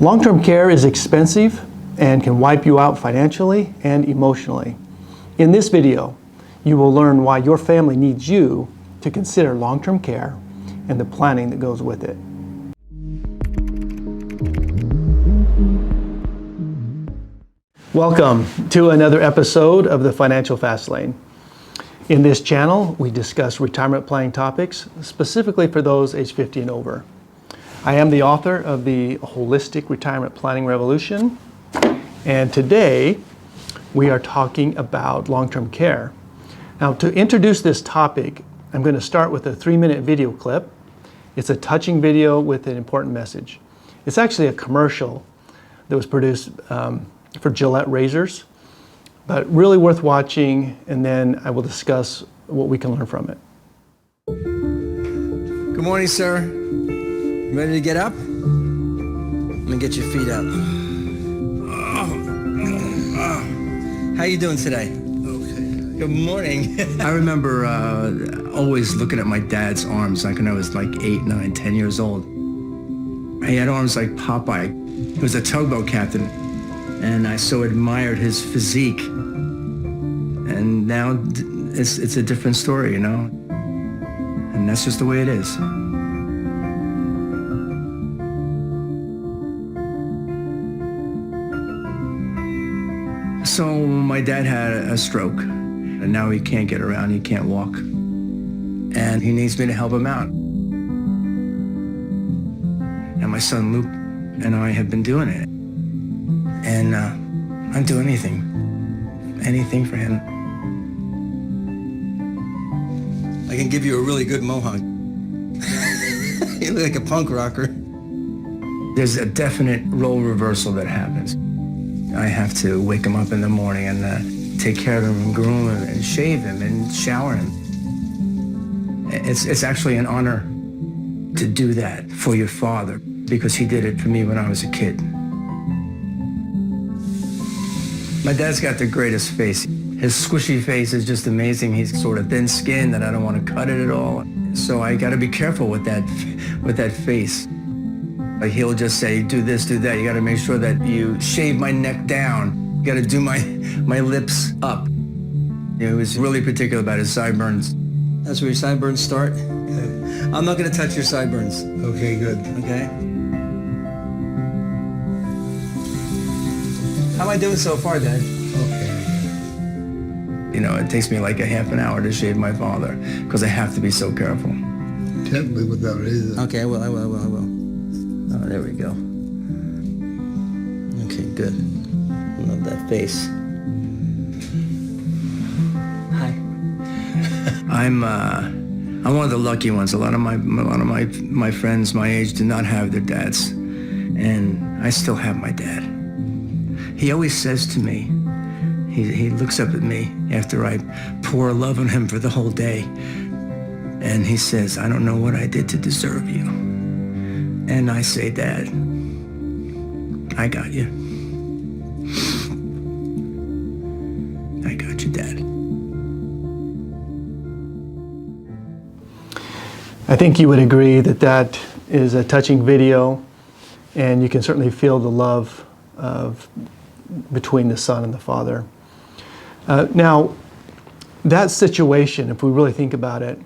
Long-term care is expensive and can wipe you out financially and emotionally. In this video, you will learn why your family needs you to consider long-term care and the planning that goes with it. Welcome to another episode of the Financial Fast Lane. In this channel, we discuss retirement planning topics, specifically for those age 50 and over. I am the author of the Holistic Retirement Planning Revolution, and today we are talking about long-term care. Now, to introduce this topic, I'm going to start with a 3-minute video clip. It's a touching video with an important message. It's actually a commercial that was produced for Gillette razors, but really worth watching, and then I will discuss what we can learn from it. Good morning, sir. Ready to get up? Let me get your feet up. How you doing today? Okay. Good morning. I remember always looking at my dad's arms like when I was like 8, 9, 10 years old. He had arms like Popeye. He was a tugboat captain, and I so admired his physique. And now it's a different story, you know? And that's just the way it is. So my dad had a stroke, and now he can't get around, he can't walk. And he needs me to help him out. And my son Luke and I have been doing it. And I'd do anything for him. I can give you a really good mohawk. You look like a punk rocker. There's a definite role reversal that happens. I have to wake him up in the morning and take care of him and groom him and shave him and shower him. It's actually an honor to do that for your father because he did it for me when I was a kid. My dad's got the greatest face. His squishy face is just amazing. He's sort of thin-skinned and I don't want to cut it at all. So I got to be careful with that face. Like he'll just say, do this, do that. You got to make sure that you shave my neck down. You got to do my lips up. He was really particular about his sideburns. That's where your sideburns start? Okay. I'm not going to touch your sideburns. Okay, good. Okay? How am I doing so far, Dad? Okay. You know, it takes me like a half an hour to shave my father because I have to be so careful. Can't live without razor. Okay, I will. Oh, there we go. Okay, good. I love that face. Hi. I'm one of the lucky ones. A lot of my friends my age do not have their dads, and I still have my dad. He always says to me, he looks up at me after I pour love on him for the whole day, and he says, "I don't know what I did to deserve you." And I say, "Dad, I got you. I got you, Dad." I think you would agree that that is a touching video, and you can certainly feel the love between the son and the father. Now, that situation, if we really think about it,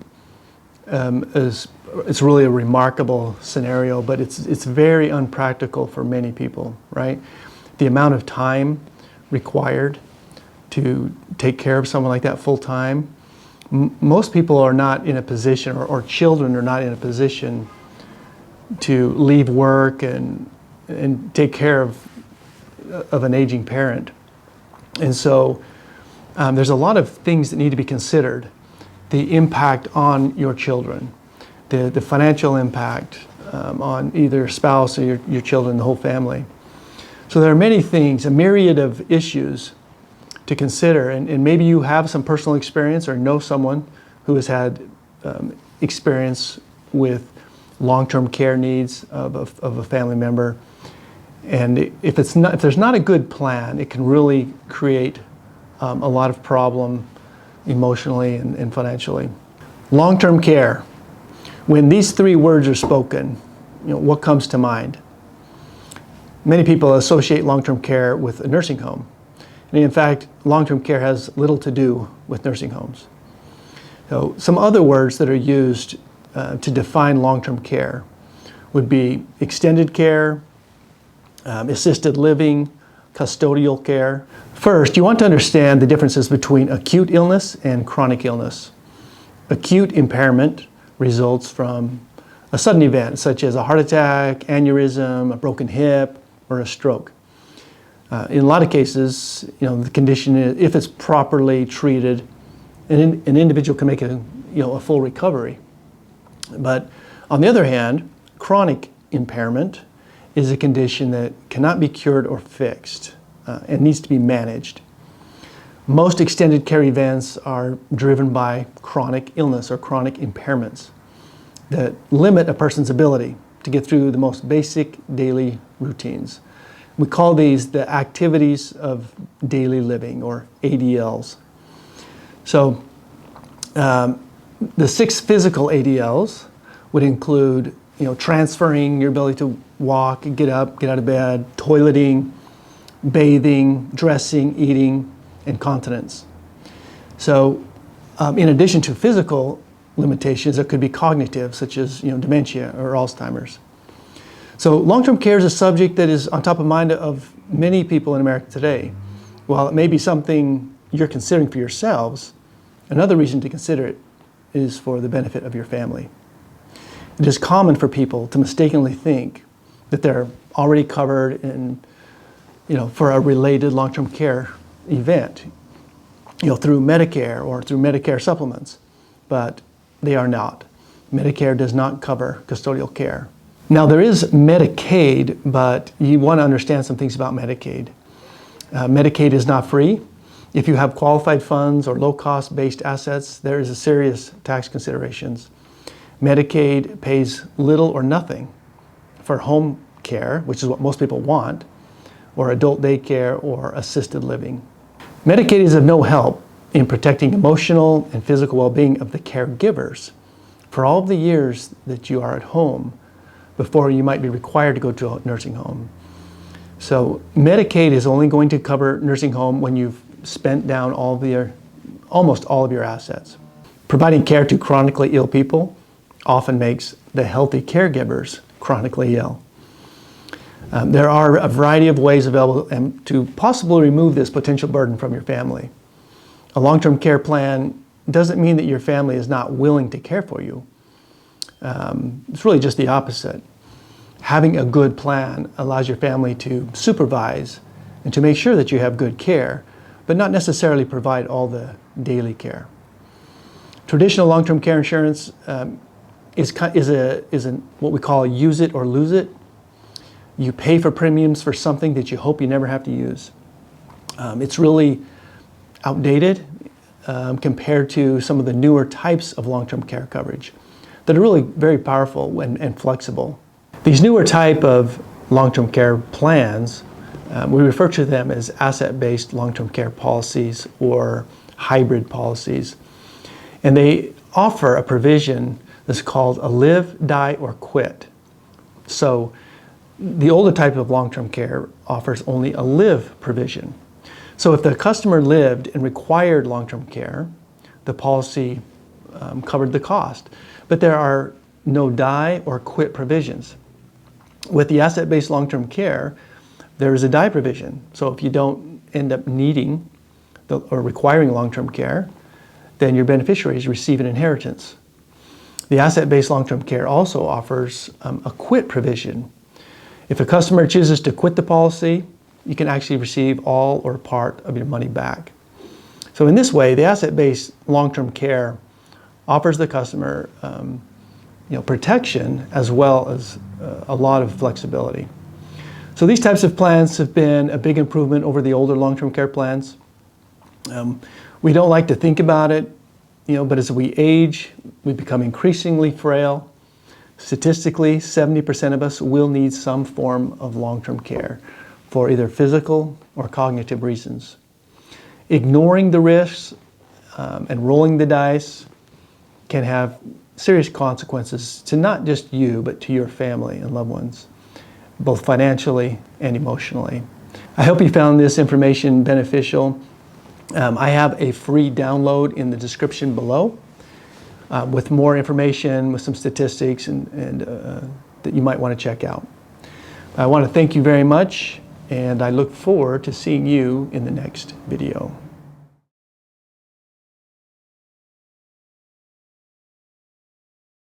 it's really a remarkable scenario, but it's very unpractical for many people, right? The amount of time required to take care of someone like that full time. Most people are not in a position, or children are not in a position to leave work and take care of an aging parent. And so there's a lot of things that need to be considered. The impact on your children, the financial impact on either spouse or your children, the whole family. So there are many things, a myriad of issues to consider, and maybe you have some personal experience or know someone who has had experience with long-term care needs of a family member. And if there's not a good plan, it can really create a lot of problem emotionally and financially. Long-term care. When these three words are spoken, what comes to mind? Many people associate long-term care with a nursing home. And in fact, long-term care has little to do with nursing homes. So some other words that are used to define long-term care would be extended care, assisted living, custodial care. First, you want to understand the differences between acute illness and chronic illness. Acute impairment results from a sudden event, such as a heart attack, aneurysm, a broken hip, or a stroke. In a lot of cases, the condition, if it's properly treated, an individual can make a full recovery. But on the other hand, chronic impairment is a condition that cannot be cured or fixed and needs to be managed. Most extended care events are driven by chronic illness or chronic impairments that limit a person's ability to get through the most basic daily routines. We call these the activities of daily living, or ADLs. So the 6 physical ADLs would include transferring your ability to walk, get up, get out of bed, toileting, bathing, dressing, eating, and continence. So in addition to physical limitations, there could be cognitive, such as dementia or Alzheimer's. So long-term care is a subject that is on top of mind of many people in America today. While it may be something you're considering for yourselves, another reason to consider it is for the benefit of your family. It is common for people to mistakenly think that they're already covered for a related long-term care event, through Medicare or through Medicare supplements, but they are not. Medicare does not cover custodial care. Now there is Medicaid, but you want to understand some things about Medicaid. Medicaid is not free. If you have qualified funds or low-cost based assets, there is a serious tax considerations. Medicaid pays little or nothing for home care, which is what most people want, or adult daycare or assisted living. Medicaid is of no help in protecting emotional and physical well-being of the caregivers for all of the years that you are at home before you might be required to go to a nursing home. So Medicaid is only going to cover nursing home when you've spent down almost all of your assets. Providing care to chronically ill people often makes the healthy caregivers chronically ill. There are a variety of ways available to possibly remove this potential burden from your family. A long-term care plan doesn't mean that your family is not willing to care for you. It's really just the opposite. Having a good plan allows your family to supervise and to make sure that you have good care, but not necessarily provide all the daily care. Traditional long-term care insurance is what we call a use it or lose it. You pay for premiums for something that you hope you never have to use. It's really outdated compared to some of the newer types of long-term care coverage that are really very powerful and flexible. These newer type of long-term care plans, we refer to them as asset-based long-term care policies or hybrid policies. And they offer a provision that's called a live, die, or quit. So the older type of long-term care offers only a live provision. So if the customer lived and required long-term care, the policy covered the cost. But there are no die or quit provisions. With the asset-based long-term care, there is a die provision. So if you don't end up needing or requiring long-term care, then your beneficiaries receive an inheritance. The asset-based long-term care also offers a quit provision. If a customer chooses to quit the policy, you can actually receive all or part of your money back. So in this way, the asset-based long-term care offers the customer protection as well as a lot of flexibility. So these types of plans have been a big improvement over the older long-term care plans. We don't like to think about it, but as we age, we become increasingly frail. Statistically, 70% of us will need some form of long-term care for either physical or cognitive reasons. Ignoring the risks and rolling the dice can have serious consequences to not just you, but to your family and loved ones. both financially and emotionally. I hope you found this information beneficial. I have a free download in the description below with more information, with some statistics and that you might want to check out. I want to thank you very much, and I look forward to seeing you in the next video.